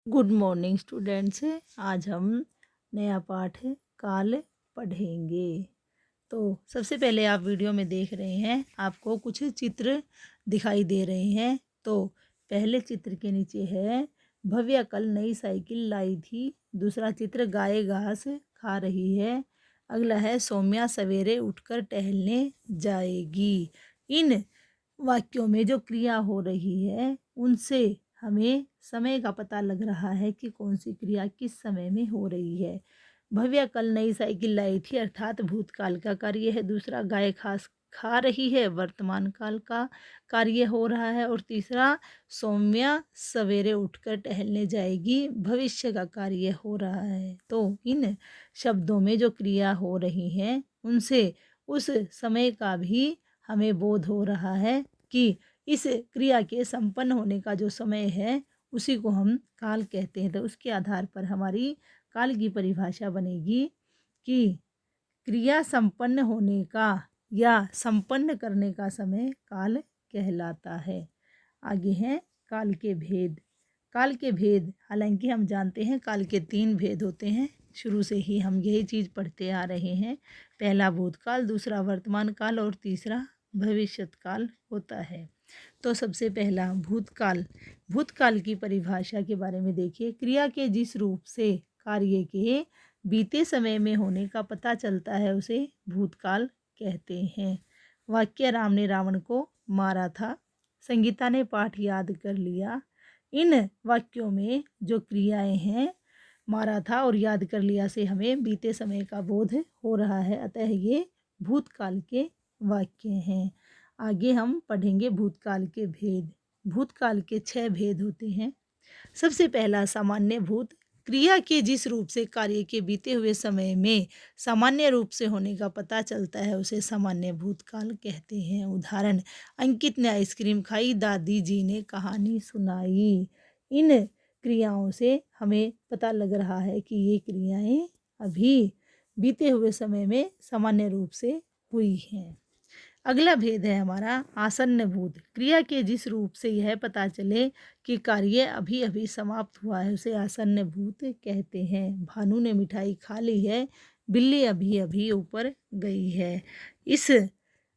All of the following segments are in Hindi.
Good morning students. आज हम नया पाठ काल पढ़ेंगे। तो सबसे पहले आप वीडियो में देख रहे हैं, आपको कुछ चित्र दिखाई दे रहे हैं। तो पहले चित्र के नीचे है भव्या कल नई साइकिल लाई थी। दूसरा चित्र गाय घास खा रही है। अगला है सौम्या सवेरे उठकर टहलने जाएगी। इन वाक्यों में जो क्रिया हो रही है उनसे हमें समय का पता लग रहा है कि कौन सी क्रिया किस समय में हो रही है। भव्या कल नई साइकिल लाई थी अर्थात भूतकाल का कार्य है। दूसरा गाय घास खा रही है वर्तमान काल का कार्य हो रहा है। और तीसरा सौम्या सवेरे उठकर टहलने जाएगी भविष्य का कार्य हो रहा है। तो इन शब्दों में जो क्रिया हो रही है उनसे उस समय का भी हमें बोध हो रहा है कि इस क्रिया के संपन्न होने का जो समय है उसी को हम काल कहते हैं। तो उसके आधार पर हमारी काल की परिभाषा बनेगी कि क्रिया संपन्न होने का या संपन्न करने का समय काल कहलाता है। आगे हैं काल के भेद। काल के भेद, हालांकि हम जानते हैं काल के 3 भेद होते हैं। शुरू से ही हम यही चीज़ पढ़ते आ रहे हैं। पहला भूतकाल, दूसरा वर्तमान काल और तीसरा भविष्यत काल होता है। तो सबसे पहला भूतकाल। भूतकाल की परिभाषा के बारे में देखिए। क्रिया के जिस रूप से कार्य के बीते समय में होने का पता चलता है उसे भूतकाल कहते हैं। वाक्य राम ने रावण को मारा था। संगीता ने पाठ याद कर लिया। इन वाक्यों में जो क्रियाएं हैं, मारा था और याद कर लिया से हमें बीते समय का बोध हो रहा है, अतः ये भूतकाल के वाक्य हैं। आगे हम पढ़ेंगे भूतकाल के भेद। भूतकाल के 6 भेद होते हैं। सबसे पहला सामान्य भूत। क्रिया के जिस रूप से कार्य के बीते हुए समय में सामान्य रूप से होने का पता चलता है उसे सामान्य भूतकाल कहते हैं। उदाहरण, अंकित ने आइसक्रीम खाई, दादी जी ने कहानी सुनाई। इन क्रियाओं से हमें पता लग रहा है कि ये क्रियाएं अभी बीते हुए समय में सामान्य रूप से हुई हैं। अगला भेद है हमारा आसन्न भूत। क्रिया के जिस रूप से यह पता चले कि कार्य अभी अभी समाप्त हुआ है उसे आसन्न भूत कहते हैं। भानु ने मिठाई खा ली है, बिल्ली अभी अभी ऊपर गई है। इस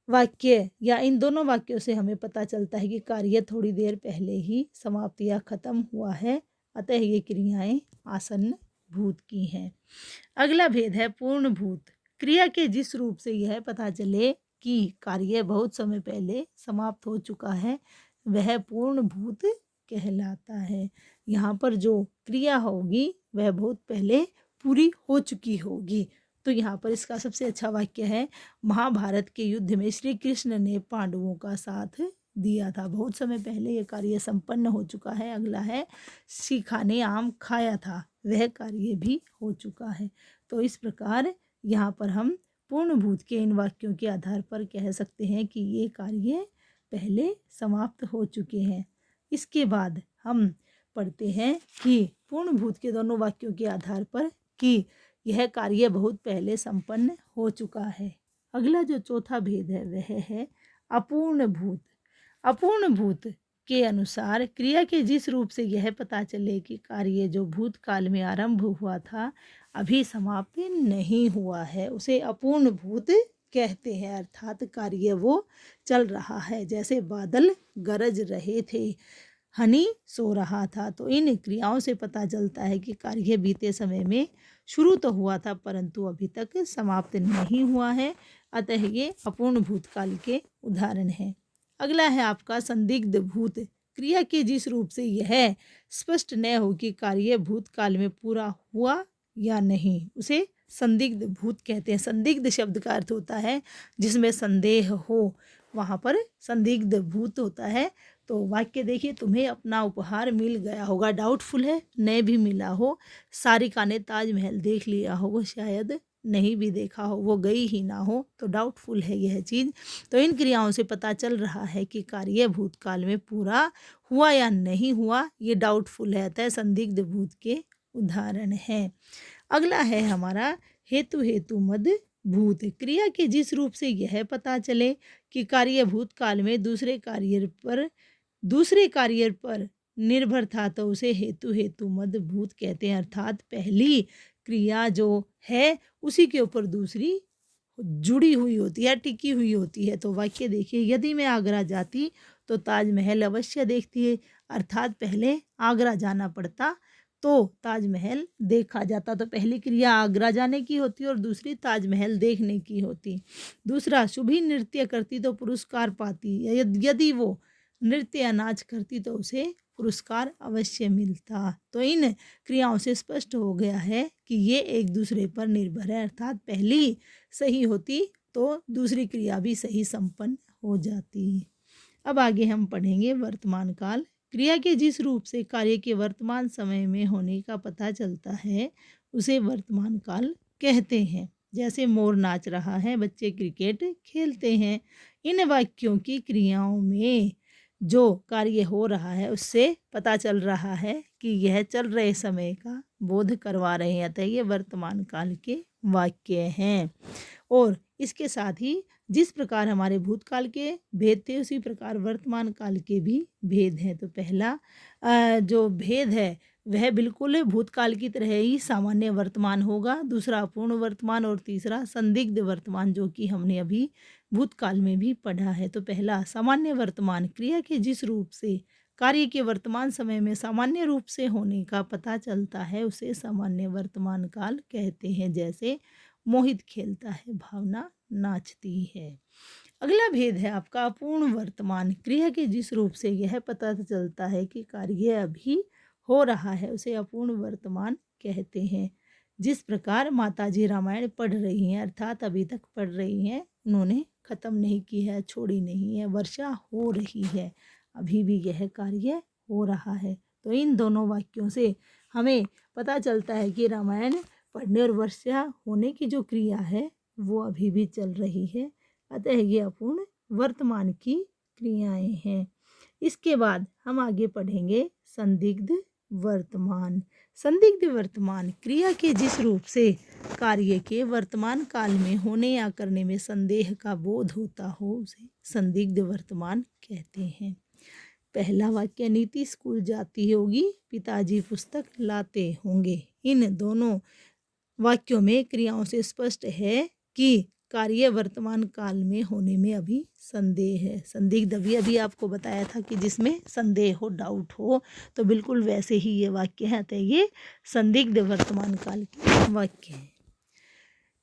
वाक्य या इन दोनों वाक्यों से हमें पता चलता है कि कार्य थोड़ी देर पहले ही समाप्त या खत्म हुआ है, अतः ये क्रियाएं आसन्न भूत की हैं। अगला भेद है पूर्ण भूत। क्रिया के जिस रूप से यह पता चले कि कार्य बहुत समय पहले समाप्त हो चुका है वह पूर्ण भूत कहलाता है। यहाँ पर जो क्रिया होगी वह बहुत पहले पूरी हो चुकी होगी। तो यहाँ पर इसका सबसे अच्छा वाक्य है, महाभारत के युद्ध में श्री कृष्ण ने पांडवों का साथ दिया था। बहुत समय पहले यह कार्य संपन्न हो चुका है। अगला है शिखा ने आम खाया था, वह कार्य भी हो चुका है। तो इस प्रकार यहाँ पर हम पूर्ण भूत के इन वाक्यों के आधार पर कह सकते हैं कि ये कार्य पहले समाप्त हो चुके हैं। इसके बाद हम पढ़ते हैं कि पूर्ण भूत के दोनों वाक्यों के आधार पर कि यह कार्य बहुत पहले संपन्न हो चुका है। अगला जो चौथा भेद है वह है अपूर्ण भूत। अपूर्ण भूत के अनुसार क्रिया के जिस रूप से यह पता चले कि कार्य जो भूतकाल में आरंभ हुआ था अभी समाप्त नहीं हुआ है उसे अपूर्ण भूत कहते हैं। अर्थात कार्य वो चल रहा है, जैसे बादल गरज रहे थे, हनी सो रहा था। तो इन क्रियाओं से पता चलता है कि कार्य बीते समय में शुरू तो हुआ था परंतु अभी तक समाप्त नहीं हुआ है, अतः ये अपूर्ण भूतकाल के उदाहरण हैं। अगला है आपका संदिग्ध भूत। क्रिया के जिस रूप से यह स्पष्ट न हो कि कार्य भूतकाल में पूरा हुआ या नहीं उसे संदिग्ध भूत कहते हैं। संदिग्ध शब्द का अर्थ होता है जिसमें संदेह हो, वहाँ पर संदिग्ध भूत होता है। तो वाक्य देखिए, तुम्हें अपना उपहार मिल गया होगा, डाउटफुल है, न भी मिला हो। सारिका ने ताजमहल देख लिया हो, शायद नहीं भी देखा हो, वो गई ही ना हो, तो डाउटफुल है यह चीज़। तो इन क्रियाओं से पता चल रहा है कि कार्य भूतकाल में पूरा हुआ या नहीं हुआ, ये डाउटफुल है, अतः संदिग्ध भूत के उदाहरण हैं। अगला है हमारा हेतु हेतु मद भूत। क्रिया के जिस रूप से यह पता चले कि कार्य भूतकाल में दूसरे कार्य पर निर्भर था तो उसे हेतु हेतु मद भूत कहते हैं। अर्थात पहली क्रिया जो है उसी के ऊपर दूसरी जुड़ी हुई होती है, टिकी हुई होती है। तो वाक्य देखिए, यदि मैं आगरा जाती तो ताजमहल अवश्य देखती है। अर्थात पहले आगरा जाना पड़ता तो ताजमहल देखा जाता। तो पहली क्रिया आगरा जाने की होती और दूसरी ताजमहल देखने की होती। दूसरा, शुभी नृत्य करती तो पुरस्कार पाती। यदि वो नृत्य या नाच करती तो उसे पुरस्कार अवश्य मिलता। तो इन क्रियाओं से स्पष्ट हो गया है कि ये एक दूसरे पर निर्भर है। अर्थात पहली सही होती तो दूसरी क्रिया भी सही संपन्न हो जाती। अब आगे हम पढ़ेंगे वर्तमान काल। क्रिया के जिस रूप से कार्य के वर्तमान समय में होने का पता चलता है उसे वर्तमान काल कहते हैं। जैसे मोर नाच रहा है, बच्चे क्रिकेट खेलते हैं। इन वाक्यों की क्रियाओं में जो कार्य हो रहा है उससे पता चल रहा है कि यह चल रहे समय का बोध करवा रहे हैं। अतः ये वर्तमान काल के वाक्य हैं। और इसके साथ ही जिस प्रकार हमारे भूतकाल के भेद थे उसी प्रकार वर्तमान काल के भी भेद हैं। तो पहला जो भेद है वह बिल्कुल भूतकाल की तरह ही सामान्य वर्तमान होगा। दूसरा अपूर्ण वर्तमान और तीसरा संदिग्ध वर्तमान, जो कि हमने अभी भूतकाल में भी पढ़ा है। तो पहला सामान्य वर्तमान, क्रिया के जिस रूप से कार्य के वर्तमान समय में सामान्य रूप से होने का पता चलता है उसे सामान्य वर्तमान काल कहते हैं। जैसे मोहित खेलता है, भावना नाचती है। अगला भेद है आपका अपूर्ण वर्तमान, क्रिया के जिस रूप से यह पता चलता है कि कार्य अभी हो रहा है उसे अपूर्ण वर्तमान कहते हैं। जिस प्रकार माताजी रामायण पढ़ रही हैं, अर्थात अभी तक पढ़ रही हैं, उन्होंने खत्म नहीं की है, छोड़ी नहीं है, वर्षा हो रही है, अभी भी यह कार्य हो रहा है। तो इन दोनों वाक्यों से हमें पता चलता है कि रामायण पढ़ने और वर्षा होने की जो क्रिया है वो अभी भी चल रही है। अतः ये अपूर्ण वर्तमान की क्रियाएं हैं। इसके बाद हम आगे पढ़ेंगे संदिग्ध वर्तमान। संदिग्ध वर्तमान, क्रिया के जिस रूप से कार्य के वर्तमान काल में होने या करने में संदेह का बोध होता हो उसे संदिग्ध वर्तमान कहते हैं। पहला वाक्य, नीति स्कूल जाती होगी, पिताजी पुस्तक लाते होंगे। इन दोनों वाक्यों में क्रियाओं से स्पष्ट है कि कार्य वर्तमान काल में होने में अभी संदेह है। संदिग्ध अभी आपको बताया था कि जिसमें संदेह हो, डाउट हो, तो बिल्कुल वैसे ही ये वाक्य है। तो ये संदिग्ध वर्तमान काल के वाक्य हैं।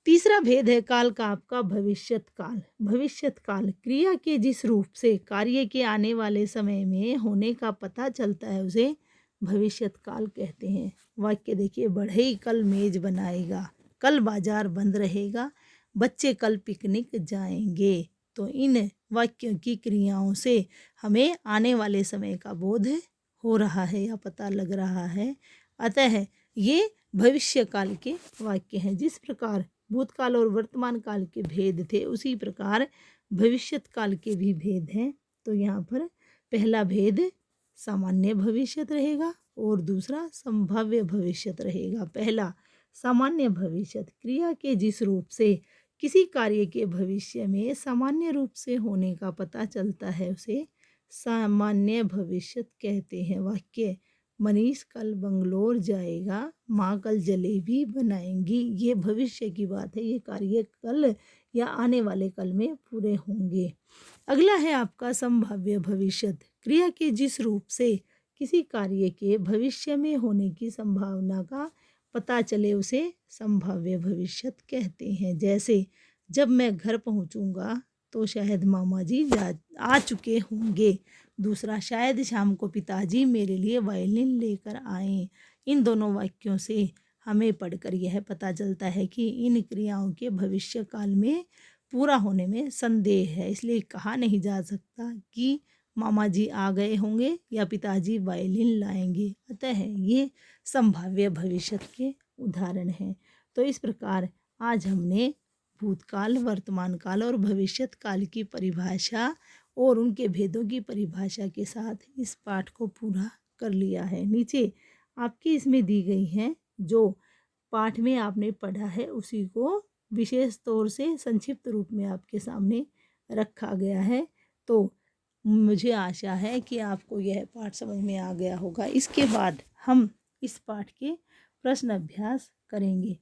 तीसरा भेद है काल का आपका भविष्यत काल। भविष्यत काल, क्रिया के जिस रूप से कार्य के आने वाले समय में होने का पता चलता है उसे भविष्यत काल कहते हैं। वाक्य देखिए, बढ़ई कल मेज बनाएगा, कल बाजार बंद रहेगा, बच्चे कल पिकनिक जाएंगे। तो इन वाक्यों की क्रियाओं से हमें आने वाले समय का बोध हो रहा है या पता लग रहा है। अतः ये भविष्य काल के वाक्य हैं। जिस प्रकार भूतकाल और वर्तमान काल के भेद थे उसी प्रकार भविष्यत काल के भी भेद हैं। तो यहाँ पर पहला भेद सामान्य भविष्यत रहेगा और दूसरा संभाव्य भविष्यत रहेगा। पहला सामान्य भविष्यत, क्रिया के जिस रूप से किसी कार्य के भविष्य में सामान्य रूप से होने का पता चलता है उसे सामान्य भविष्यत कहते हैं। वाक्य, मनीष कल बंगलोर जाएगा, माँ कल जलेबी बनाएंगी। ये भविष्य की बात है, ये कार्य कल या आने वाले कल में पूरे होंगे। अगला है आपका संभाव्य भविष्यत, क्रिया के जिस रूप से किसी कार्य के भविष्य में होने की संभावना का पता चले उसे संभाव्य भविष्यत कहते हैं। जैसे, जब मैं घर पहुंचूंगा तो शायद मामा जी आ चुके होंगे। दूसरा, शायद शाम को पिताजी मेरे लिए वायलिन लेकर आएं। इन दोनों वाक्यों से हमें पढ़कर यह पता चलता है कि इन क्रियाओं के भविष्य काल में पूरा होने में संदेह है, इसलिए कहा नहीं जा सकता कि मामा जी आ गए होंगे या पिताजी वायलिन लाएंगे। अतः ये संभाव्य भविष्य के उदाहरण हैं। तो इस प्रकार आज हमने भूतकाल, वर्तमान काल और भविष्यत काल की परिभाषा और उनके भेदों की परिभाषा के साथ इस पाठ को पूरा कर लिया है। नीचे आपकी इसमें दी गई है, जो पाठ में आपने पढ़ा है उसी को विशेष तौर से संक्षिप्त रूप में आपके सामने रखा गया है। तो मुझे आशा है कि आपको यह पाठ समझ में आ गया होगा। इसके बाद हम इस पाठ के प्रश्न अभ्यास करेंगे।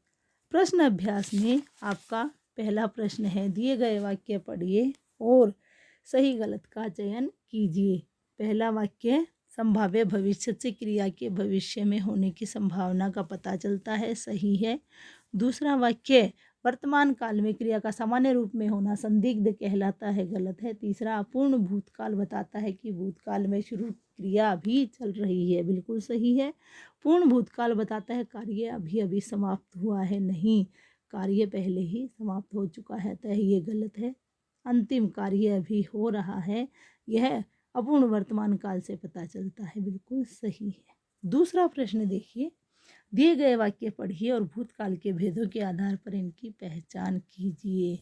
प्रश्न अभ्यास में आपका पहला प्रश्न है, दिए गए वाक्य पढ़िए और सही गलत का चयन कीजिए। पहला वाक्य, संभाव्य भविष्य से क्रिया के भविष्य में होने की संभावना का पता चलता है, सही है। दूसरा वाक्य, वर्तमान काल में क्रिया का सामान्य रूप में होना संदिग्ध कहलाता है, गलत है। तीसरा, अपूर्ण भूतकाल बताता है कि भूतकाल में शुरू क्रिया भी चल रही है, बिल्कुल सही है। पूर्ण भूतकाल बताता है कार्य अभी अभी समाप्त हुआ है, नहीं, कार्य पहले ही समाप्त हो चुका है, तो ये गलत है। अंतिम कार्य अभी हो रहा है, यह अपूर्ण वर्तमान काल से पता चलता है, बिल्कुल सही है। दूसरा प्रश्न देखिए, दिए गए वाक्य पढ़िए और भूतकाल के भेदों के आधार पर इनकी पहचान कीजिए।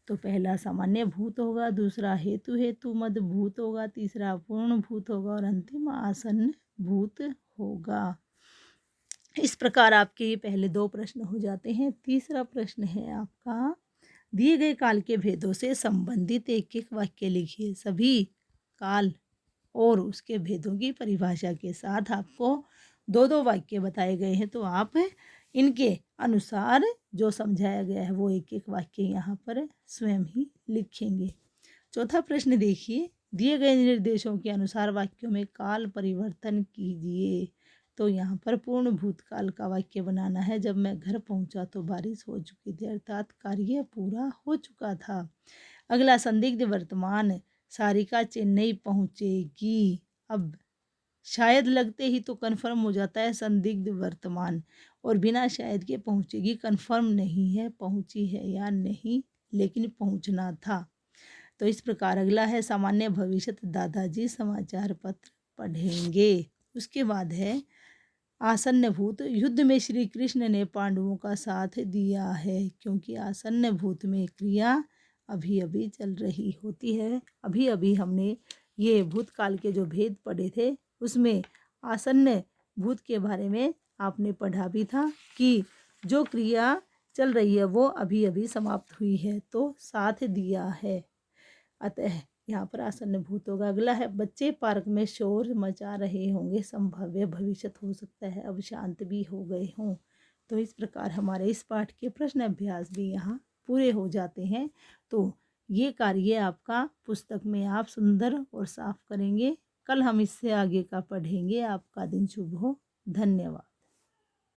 तो पहला सामान्य भूत होगा, दूसरा हेतु हेतु मद भूत होगा, तीसरा अपूर्ण भूत होगा और अंतिम आसन्न भूत होगा। इस प्रकार आपके ये पहले दो प्रश्न हो जाते हैं। तीसरा प्रश्न है आपका, दिए गए काल के भेदों से संबंधित एक एक वाक्य लिखिए। सभी काल और उसके भेदों की परिभाषा के साथ आपको दो दो वाक्य बताए गए हैं, तो आप इनके अनुसार जो समझाया गया है वो एक एक वाक्य यहाँ पर स्वयं ही लिखेंगे। चौथा प्रश्न देखिए, दिए गए निर्देशों के अनुसार वाक्यों में काल परिवर्तन कीजिए। तो यहाँ पर पूर्ण भूतकाल का वाक्य बनाना है, जब मैं घर पहुँचा तो बारिश हो चुकी थी, अर्थात कार्य पूरा हो चुका था। अगला, संदिग्ध वर्तमान, सारिका चेन्नई पहुँचेगी। अब शायद लगते ही तो कन्फर्म हो जाता है संदिग्ध वर्तमान, और बिना शायद के पहुँचेगी कन्फर्म नहीं है पहुँची है या नहीं, लेकिन पहुँचना था। तो इस प्रकार अगला है सामान्य भविष्य, दादाजी समाचार पत्र पढ़ेंगे। उसके बाद है आसन्न भूत, युद्ध में श्री कृष्ण ने पांडवों का साथ दिया है, क्योंकि आसन्न भूत में क्रिया अभी अभी चल रही होती है। अभी अभी हमने ये भूतकाल के जो भेद पढ़े थे उसमें आसन्न भूत के बारे में आपने पढ़ा भी था कि जो क्रिया चल रही है वो अभी अभी समाप्त हुई है, तो साथ दिया है, अतः यहाँ पर आसन्न भूत होगा। अगला है, बच्चे पार्क में शोर मचा रहे होंगे, संभाव्य भविष्य हो सकता है अब शांत भी हो गए हों। तो इस प्रकार हमारे इस पाठ के प्रश्न अभ्यास भी यहाँ पूरे हो जाते हैं। तो ये कार्य आपका पुस्तक में आप सुंदर और साफ करेंगे। कल हम इससे आगे का पढ़ेंगे। आपका दिन शुभ हो। धन्यवाद।